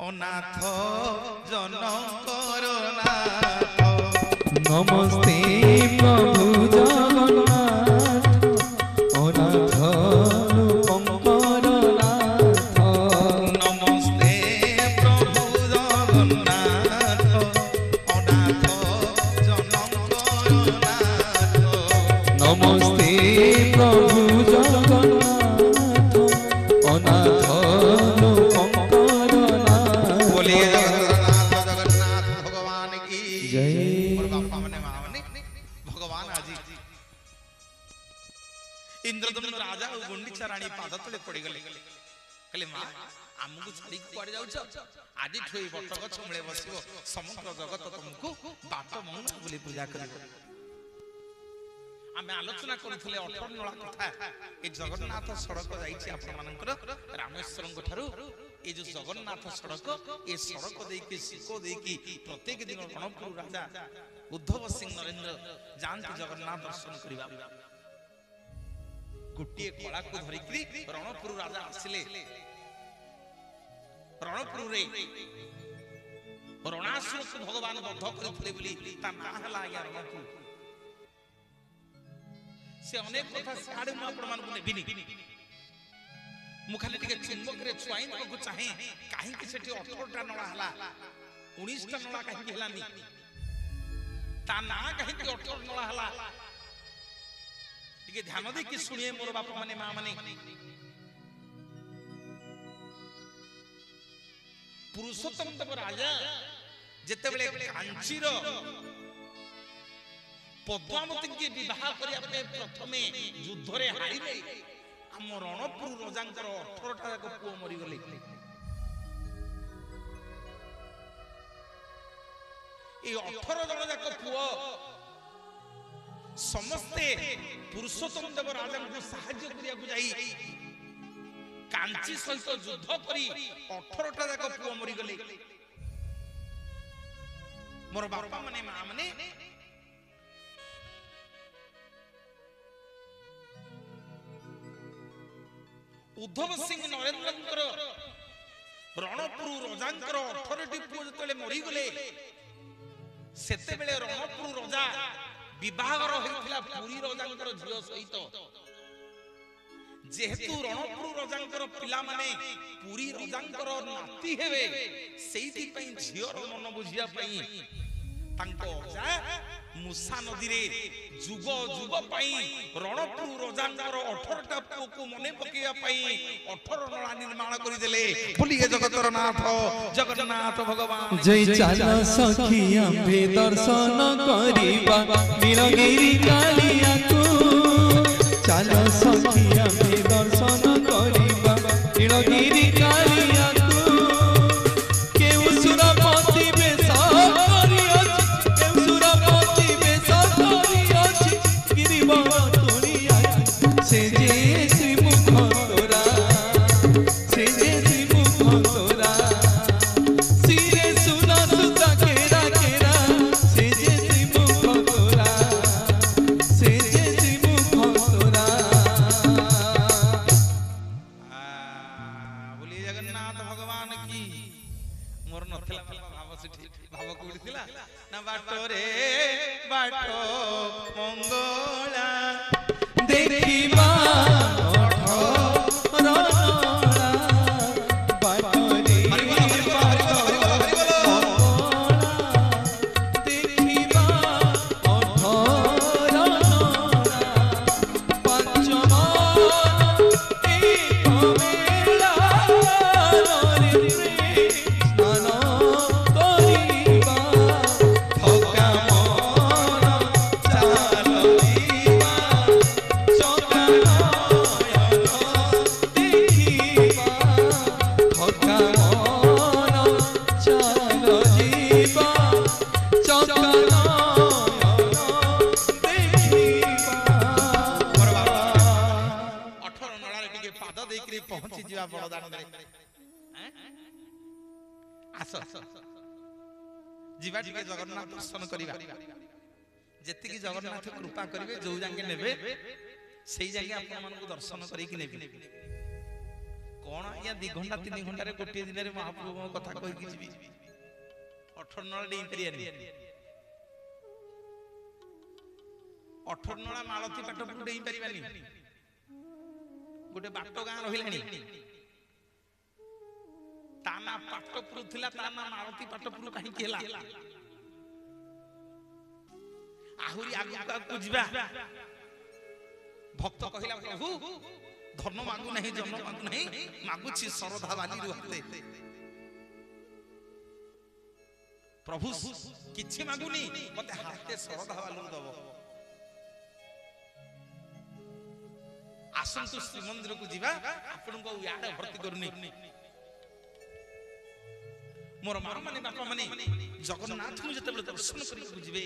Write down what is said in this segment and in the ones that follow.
অনাথ জনকর নাথ। নমস্তে প্রভু জগন্নাথ অনাথ রূপঙ্কর নাথ। নমস্তে প্রভু জগন্নাথ অনাথ জনকর নাথ। নমস্তে প্রভু জগন্নাথ অনাথ রূপঙ্কর নাথ। बोलिए जगन्नाथ जगन्नाथ भगवान की जय। और बापा मने मां मने भगवान आजी इंद्रदम्न राजा और गुंडीचा रानी पाद तले पड़ी गले कहले मां आमको छाड़ी पड़ जाउछ आदि ठोई बटक छमळे बसिबो समग्र जगत तुमको बाट मंगल बोली पूजा करिबो। आमे आलोचना करूथिले 18 नळा कथा ए जगन्नाथ सड़क जाईछि आपण मानकर रामेश्वरन ठारू ए जो जगन्नाथ सड़क ए सड़क देकी सिको देकी प्रत्येक दिन रणपुर राजा उद्धव सिंह नरेंद्र जानती जगन्नाथ दर्शन करिबा। गुटिए कला को धरिकरी रणपुर राजा आसिले रणपुर रे रणासुर को भगवान बद्ध करथिले बोली ता ना हला या रणपुर से अनेक कथा साडे म आपण मान नेबिनी मु खाली टिके चुंबक रे छुआई को चाहे काहे कि सेठी 18 टा नळा हला 19 टा नळा काहे कि हलानी ता ना काहे कि 18 नळा हला टिके ध्यान दे कि सुनिए मोर बाप माने मां माने पुरुषोत्तम देव राजा जेते बेले कांची रो पद्मावती के विवाह करिया पे प्रथमे युद्ध रे हारिले हम रणपुर राजांकर 18 टा को पुओ मरि गले। ए 18 जन जाक पुओ समस्ते पुरुषोत्तम देव राजा को सहाय्य करिया को जाई कांची सहित युद्ध करी 18 टा जाक पुओ मरि गले। मोर बापा माने मां माने उद्धव सिंह नरेंद्र रणपुर राजांकर 18 टी पुओ जतले मरि गले सेते बेले रणपुर राजा विवाहर होइथिला पुरी राजांकर झियो सहित जेहेतु रणपुर राजांकर पिला माने पुरी राजांकर नाती हेबे सेइति पई झियोर मन बुझिया पई तांको जा मुसा नदी रे जुग जुग पई रणपुर राजांकर 18 टा पुओ को मने पकेया पई 18 नळा निर्माण करि देले। बोलिए जगतर नाथ जगन्नाथ भगवान जय चाल सखी आम्भे दर्शन करिबा नीलगिरी कालिया को। चाल सखी आम्भे दर्शन करिबा नीलगिरी कालिया को। केउ सुरपति बेश करिअछि केउ सुरपति बेश करिअछि गिरिवर तुलिया से जे श्रीमुख तोरा से जे श्रीमुख तोरा सिरे सुना सुता केरा केरा से जे श्रीमुख तोरा से जे श्रीमुख तोरा। बोलिए जगन्नाथ भगवान की। मोर नथिला भाव सिठी भाव कोडिथिला ना बाटो रे बाटो मंगला देखिबा पहुंची जीवा बड़दान रे आस जीवा टिके जगन्नाथ दर्शन करिबा जेति की जगन्नाथ कृपा करिवे जो जांगे नेबे सेही जांगे आपन मन को दर्शन करी कि नेबे कौन आज्ञा 2 घंटा 3 घंटा गोटे दिन में महाप्रभु कथा कही जी 18 नला डेई परियानी 18 नला मालती पाटपुर डेई परिबानी गोटे बाट गाँ रहिलानी ताना पाटपुर थिला ताना मालती पाटपुर कहीं केला आहुरी आगु जिबा भक्त कहिला प्रभु धर्म मागु नहीं जन्म मागु नहीं मागुछि सरधा बाली रुहते प्रभु किछि मागुनी मते हाथे सरधा बालू दबो आसंतु श्री मंदिर को जीवा आपन को याडे भर्ती करनी मोर मां माने बापा माने जगन्नाथ को जते दर्शन करी बुझबे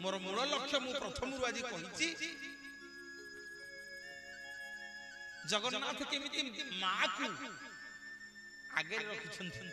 मोर मूल लक्ष्य मु प्रथम रु आज कहिछि जगन्नाथ केमिति मां को आगे रखिछन्ति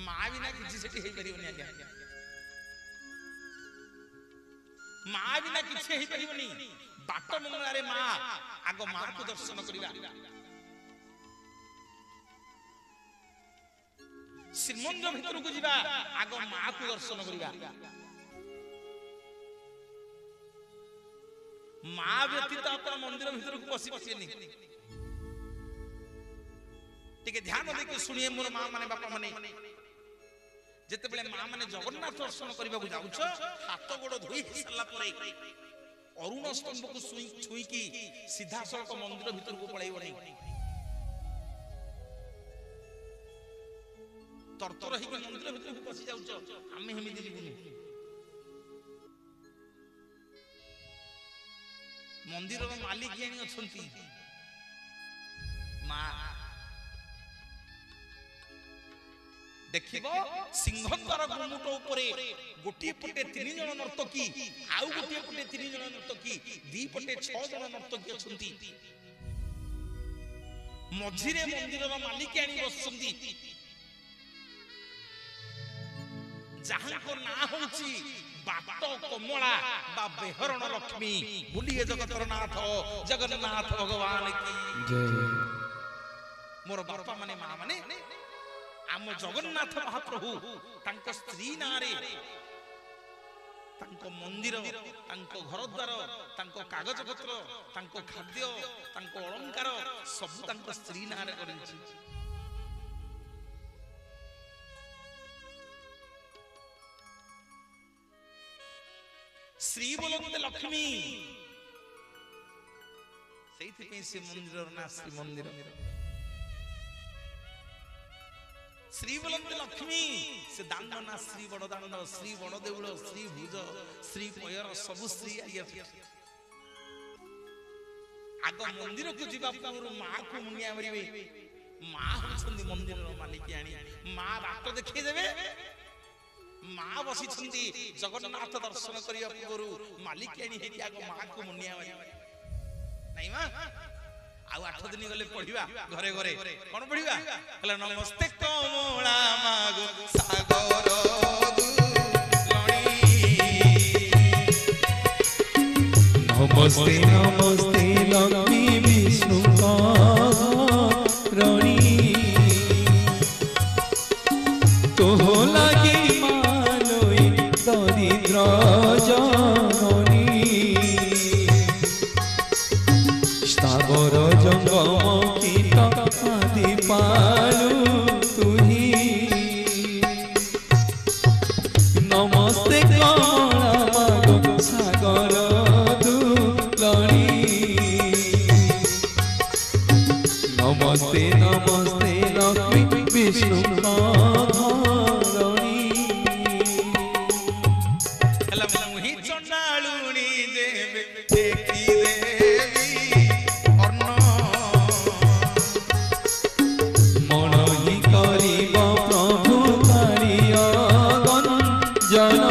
मां बिना किछि सेठी हेई परिबनी आज्ञा मां बिना किछि हेई परिबनी बाट मंगला रे मां आगो मां को दर्शन करिबा श्रीमंदिर भीतर को जीवा आगो मां को दर्शन करिबा मां व्यतीत अपन मंदिर भीतर को पसी पसीनी टिके ध्यान देके सुनिए मोर मां माने बापा माने जेते बेले मां माने जगन्नाथ दर्शन करबा को जाउछ हाथ गोड़ धोई सल्ला परे अरुण स्तंभ को छुई की सीधा सड़क मंदिर भीतर को पळाइबो नै तरतर ही मंदिर भीतर को पसी जाउछ आमे हेमि दिबुनी मंदिर मालिक जानी अछंती मां देखिबो सिंहद्वार गुमुट उपरे गोटी पटे 3 जन नर्तकी आउ गोटी पटे 3 जन नर्तकी दी पटे 6 जन नर्तकी अछंती मझिरे मंदिर मालिक आनी बसंती जहां को ना होची बाट कमला बा बेहरण लक्ष्मी भूलिए जगतर नाथ जगन्नाथ भगवान की जय मोर बापा माने मां माने आम जगन्नाथ महाप्रभु तांको स्त्री नारे तांको मंदिर तांको घर द्वार तांको कागज पत्र तांको खाद्य तांको अलंकार सब तांको स्त्री नारे करिछि श्री बोलते लक्ष्मी से मंदिर ना श्री मंदिर श्री बोलते लक्ष्मी से दान ना श्री बड़ दान श्री बड़ देउल श्री भुज श्री पयर सब श्री आग मंदिर को जीवा पूर्व मां को मुनिया मरिबे मां होछंदी मंदिर मालिक आनी मां बाट देखै देबे मां बसी छंती जगन्नाथ दर्शन करिया पूर्व मालिक आनी हेती आग मां को मुनिया मरिबे नहीं मां आउ 8 दिन गले पढिबा घरे घरे कोन पढिबा हला नमस्ते कमला मागो सागर नमस्ते नमस्ते लक्ष्मी विष्णु रणी तो लागे मालोई दरिद्र जननी स्थावर जंगम कीट आदि पालू तुही नमस्ते कमला मागो सागर नमस्ते नमस्ते लक्ष्मी विष्णु धरणी हला मुहि चंडालुनी देवे देखी देवी अन्न मन ही करिब प्रभु कारिय गंजन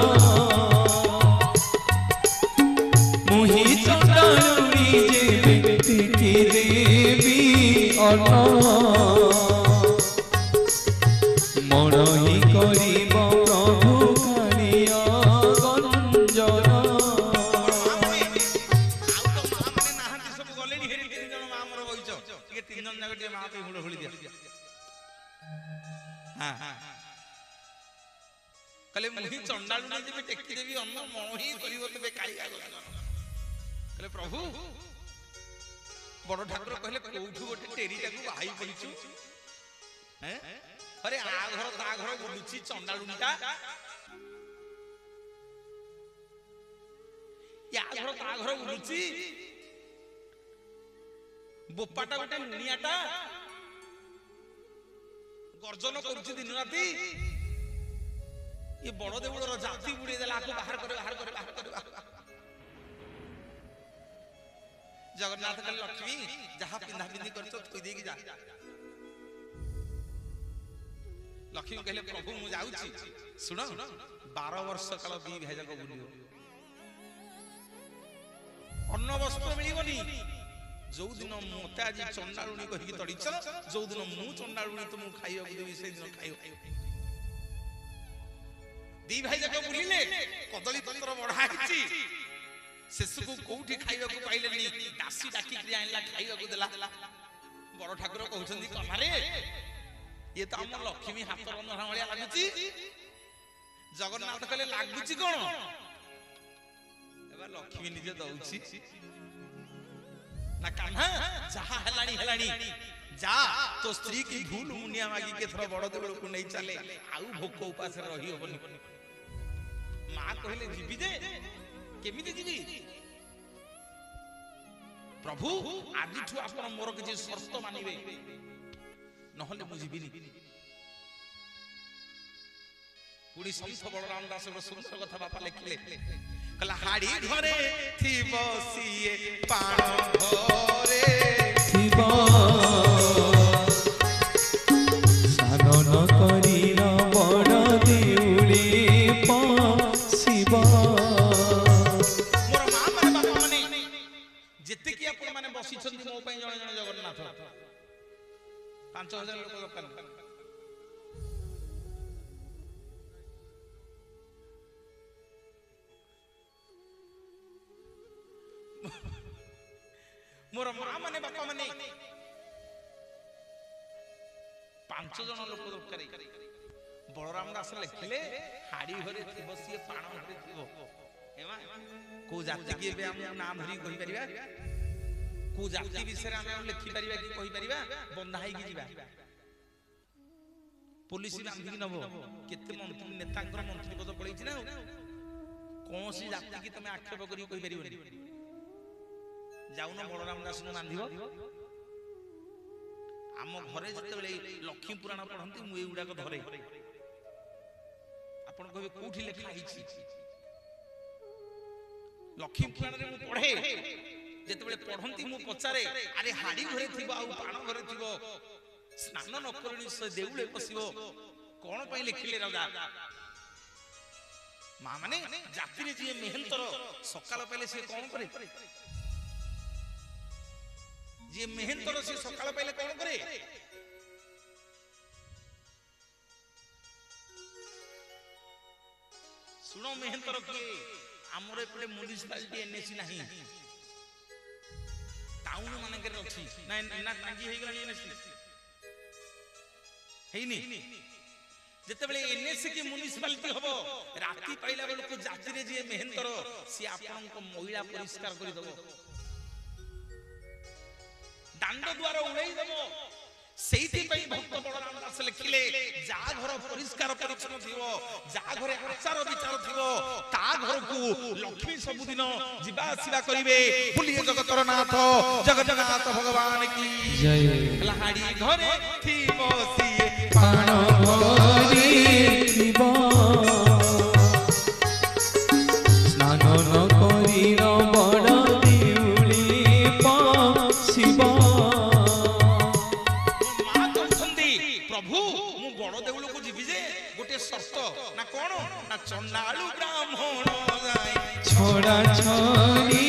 मुहि चंडालुनी देवे देखी देवी मन ही करिब प्रभु कारिय गंजन ତିନି ଜଣ ଯାକ ଟିକେ ମା ପାଇଁ ହୁଳ ହୁଳି ଦିଅ। କହିଲେ ମୁହିଁ ଚଣ୍ଡାଳୁ ନେଇ ଯିବି ଟେକି ଦେବି ଅନ୍ନ ମଣ ହିଁ କରିବ ତେବେ କାଳିଆ। କହିଲେ ପ୍ରଭୁ ବଡ ଠାକୁର କହିଲେ କୋଉଠୁ ଗୋଟେ ଟେରିଟାକୁ ବାହାଇ ପଡିଛୁ? ଆରେ ଆ ଘର ତା ଘର ବୁଲୁଛି ଚଣ୍ଡାଳୁଟା, ୟା ଘର ତା ଘର ବୁଲୁଛି, ବୋପାଟା ଗୋଟେ ଲୁଣିଆଟା ଗର୍ଜନ କରୁଛି ଦିନ ରାତି। ଏ ବଡ ଦେଉଳର ଜାତି ବୁଡେଇ ଦେଲା, ଆକୁ ବାହାର କରେ ବାହାର କରେ ବାହାର କରେ। ଜଗନ୍ନାଥ କହିଲେ ଲକ୍ଷ୍ମୀ ଯାହା ପିନ୍ଧା ପିନ୍ଧି କରିଛ ଥୋଇ ଦେଇକି ଯା। ଲକ୍ଷ୍ମୀ କହିଲେ ପ୍ରଭୁ ମୁଁ ଯାଉଛି, ଶୁଣ 12 ବର୍ଷ କାଳ ଦି ଭାଇ ଯାକ ବୁଲିବ, ଅନ୍ନ ବସ୍ତ୍ର ମିଳିବନି। ଯୋଉଦିନ ମତେ ଆଜି ଚଣ୍ଡାଳୁଣୀ କହିକି ତଡ଼ିଛ, ଯୋଉଦିନ ମୁଁ ଚଣ୍ଡାଳୁଣୀ ତୁମକୁ ଖାଇବାକୁ ଦେବି ସେଇଦିନ ଖାଇବ। ଦି ଭାଇ ଯାକ ବୁଲିଲେ, କଦଳୀ ପତ୍ର ବଢା ହେଇଛି, ଶେଷକୁ କୋଉଠି ଖାଇବାକୁ ପାଇଲେନି, ଦାସୀ ଡାକିକି ଆଣିଲା ଖାଇବାକୁ ଦେଲା। ବଡ ଠାକୁର କହୁଛନ୍ତି କମାରେ ଇଏ ତ ଆମ ଲକ୍ଷ୍ମୀ ହାତ ରନ୍ଧା ଭଳିଆ ଲାଗୁଛି। ଜଗନ୍ନାଥ କହିଲେ ଲାଗୁଛି କଣ? ଏବେ ଲକ୍ଷ୍ମୀ ନିଜେ ଦଉଛି ନା କାହ୍ନା ଯାହା ହେଲାଣି ହେଲାଣି, ଯା ତୋ ସ୍ତ୍ରୀ କି ଭୁଲ ମୁନିଆ ମାଗିକି ଏଥର ବଡ ଦେଉଳକୁ ନେଇ ଚାଲେ, ଆଉ ଭୋକ ଉପାସରେ ରହି ହବନି। ମା କହିଲେ ଯିବି ଯେ କେମିତି ଯିବି? ପ୍ରଭୁ ଆଜିଠୁ ଆପଣ ମୋର କିଛି ସର୍ତ୍ତ ମାନିବେ, ନହେଲେ ମୁଁ ଯିବିନି। ପୁଣି ସନ୍ଥ ବଳରାମ ଦାସ ଗୋଟେ ସୁନ୍ଦର କଥା ବାପା ଲେଖିଲେ, କହିଲା ହାଡି ଘରେ ଥିବ ସିଏ ପାଣ ଘରେ ଥିବ, ସାନ ନ କରିଲ ବଡ଼ ଦେଉଳି ପଶିବ। ମୋର ମା ମାନେ ବାପା ମାନେ ଯେତିକି ଆପଣ ମାନେ ବସିଛନ୍ତି ମୋ ପାଇଁ ଜଣେ ଜଣେ ଜଗନ୍ନାଥ, 5000 ଲୋକ ଦରକାର। ମୋର ମା ମାନେ ବାପା ମାନେ 5 ଜଣ ଲୋକ ଦରକାର। ବଳରାମ ଦାସ ଲେଖିଲେ ହାଡି ଘରେ ଥିବ ସିଏ ପାଣ ଘରେ ଥିବ। କୋଉ ଜାତି କି ଏବେ ଆମେ ନାଁ ଧରି କହିପାରିବା? କୋଉ ଜାତି ବିଷୟରେ ଆମେ ଲେଖିପାରିବା କି କହିପାରିବା? ବନ୍ଧା ହେଇକି ଯିବା, ପୋଲିସ ବାନ୍ଧିକି ନବ। କେତେ ମନ୍ତ୍ରୀ ନେତାଙ୍କର ମନ୍ତ୍ରୀ ପଦ ପଳେଇଛି ନା। କୌଣସି ଜାତି କି ତମେ ଆକ୍ଷେପ କରି କହିପାରିବନି। ଯାଉନ ବଳରାମ ଦାସଙ୍କୁ ବାନ୍ଧିବ। ଆମ ଘରେ ଯେତେବେଳେ ଲକ୍ଷ୍ମୀ ପୁରାଣ ପଢନ୍ତି ମୁଁ ଏଇଗୁଡାକ ଧରେ। ଆପଣ କହିବେ କୋଉଠି ଲେଖା ହେଇଛି? ଲକ୍ଷ୍ମୀ ପୁରାଣରେ ମୁଁ ପଢେ, ଯେତେବେଳେ ପଢନ୍ତି ମୁଁ ପଚାରେ ଆରେ ହାଡି ଘରେ ଥିବ ଆଉ ପାଣ ଘରେ ଥିବ, ସ୍ନାନ ନ କରିଣି ସେ ଦେଉଳେ ପଶିବ, କଣ ପାଇଁ ଲେଖିଲେ ରାଜା? ମା ମାନେ ଜାତିରେ ଯିଏ ମେହେନ୍ତର ସକାଳ ପାଇଲେ ସିଏ କଣ କରେ? ଯିଏ ମେହେନ୍ତର ସିଏ ସକାଳ ପାଇଲେ କଣ କରେ? ଶୁଣ ମେହେନ୍ତର କିଏ? ଆମର ଏପଟେ ମ୍ୟୁନିସିପାଲିଟି ଏନଏସି ନାହିଁ, ଟାଉନ ମାନଙ୍କରେ ଅଛି। ନା ଟାଙ୍ଗି ହେଇଗଲାଣି ଏନଏସି? ହେଇନି। ଯେତେବେଳେ ଏନଏସି କି ମ୍ୟୁନିସିପାଲିଟି ହବ, ରାତି ପାଇଲା ବେଳକୁ ଜାତିରେ ଯିଏ ମେହେନ୍ତର ସିଏ ଆପଣଙ୍କ ମଇଳା ପରିଷ୍କାର କରିଦବ, ଦାଣ୍ଡ ଦ୍ୱାର ଉଡେଇ ଦବ। ସେଇଥିପାଇଁ ଭକ୍ତ ବଳରାମ ଦାସ ଲେଖିଲେ ଯାହା ଘର ପରିଷ୍କାର ପରିଚ୍ଛନ୍ନ ଥିବ, ଯାହା ଘରେ ଆଚାର ବିଚାର ଥିବ, ତା ଘରକୁ ଲକ୍ଷ୍ମୀ ସବୁଦିନ ଯିବା ଆସିବା କରିବେ। ବୁଲିଏ ଜଗତର ନାଥ ଜଗନ୍ନାଥ ଭଗବାନ କି ଜୟ। ହାଡି ଘରେ ଥିବ ସିଏ ପାଣ ଘରେ ଥିବ, ସ୍ନାନ ନ କରିଲ ବଡ଼ ଦେଉଳି ପଶିବ। ପ୍ରଭୁ ମୁଁ ବଡ ଦେଉଳକୁ ଯିବି ଯେ ଗୋଟେ ସର୍ତ୍ତ, ନା କଣ? ନା ଚଣ୍ଡାଳୁ ବ୍ରାହ୍ମଣ ଛଡ଼ା ଛଡ଼ି